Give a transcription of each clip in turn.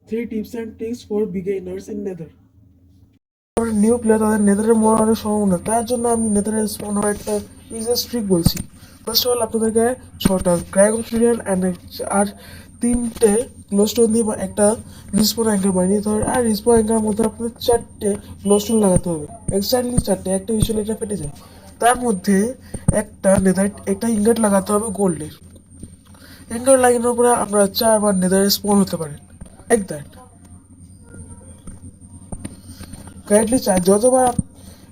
3 tips and tricks for beginners in Nether. New player তাদের নেদারে মরার অনেক সম্ভাবনা, তার জন্য আমি নেদারে স্পন হওয়ার একটা ইজিয়েস্ট ট্রিক বলছি। ফার্স্ট অফ অল আপনাদেরকে 6টা ক্র্যাক অবসিডিয়ান আর 3টে গ্লোস্টোন দিয়ে একটা রিসপন অ্যাঙ্কার বানিয়ে নিতে হবে। আর রিসপন অ্যাঙ্কারের মধ্যে আপনাদের 4টে গ্লোস্টোন লাগাতে হবে, এক্স্যাক্টলি 4টে, একটা ইস্যুলে এটা ফেটে যায়। তার মধ্যে একটা নেদার একটা ইনগট লাগাতে হবে গোল্ডের। ইনগট লাগানোর পরে আপনারা 4বার নেদারে স্পন হতে পারেন, লাইক দ্যাট। কারেন্টলি যতবার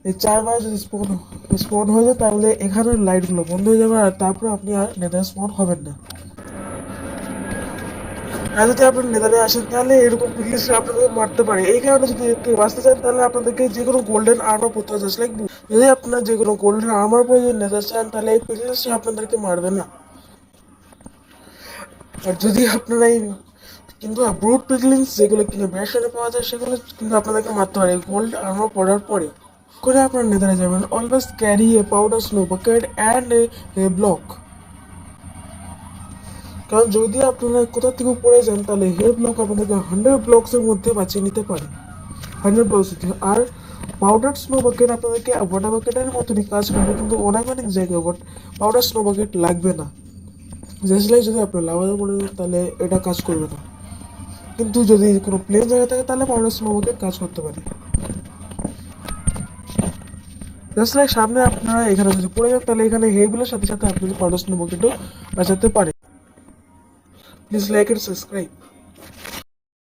এই 4বার যদি স্পন হয়ে যায় তাহলে এখানের লাইটগুলো বন্ধ হয়ে যাবে, আর তারপরে আপনি আর নেদার স্পন হবেন না। আর যদি আপনার নেদারে আসেন তাহলে এরকম পিকলিস্ট আপনাদের মারতে পারে। এই কারণে যদি কেউ বাঁচতে চান তাহলে আপনাদেরকে যে কোনো গোল্ডেন আর্মার পরতে হবে, জাস্ট লাইক। যদি আপনার যে কোনো গোল্ডেন আর্মার পরে যদি নেদার চান তাহলে এই পিকলিস্ট আপনাদেরকে মারবে না। আর যদি আপনারা এই কিন্তু ব্রুট পিকলিংস যেগুলো কিনা ব্যাশনে পাওয়া যায় সেগুলো কিন্তু আপনাদেরকে মারতে পারে গোল্ড আর্মার পরার পরে। করে আপনার নেদারে যাবেন, always carry a powder snow bucket and a block. কারণ যদি আপনারা কোথা থেকে পড়ে যান তাহলে হে ব্লক আপনাদেরকে 100 ব্লকসের মধ্যে বাঁচিয়ে নিতে পারে, 100 ব্লকস। আর পাউডার স্নো বাকেট আপনাদেরকে ওয়াটার বাকেটের মতনই কাজ করবে, কিন্তু অনেক জায়গায় পাউডার স্নো বাকেট লাগবে না। জাস্ট লাইক যদি আপনার লাভাতে পড়ে যান তাহলে এটা কাজ করবে না, কিন্তু যদি কোনো প্লেন জায়গা থাকে তাহলে পাউডার স্নো বাকেট কাজ করতে পারে। জাস্ট লাইক সামনে আপনারা এখানে যদি পড়ে যান তাহলে এখানে হেগুলোর সাথে সাথে আপনি পাউডার স্নো বাকেটও বাঁচাতে পারে। Please like and subscribe.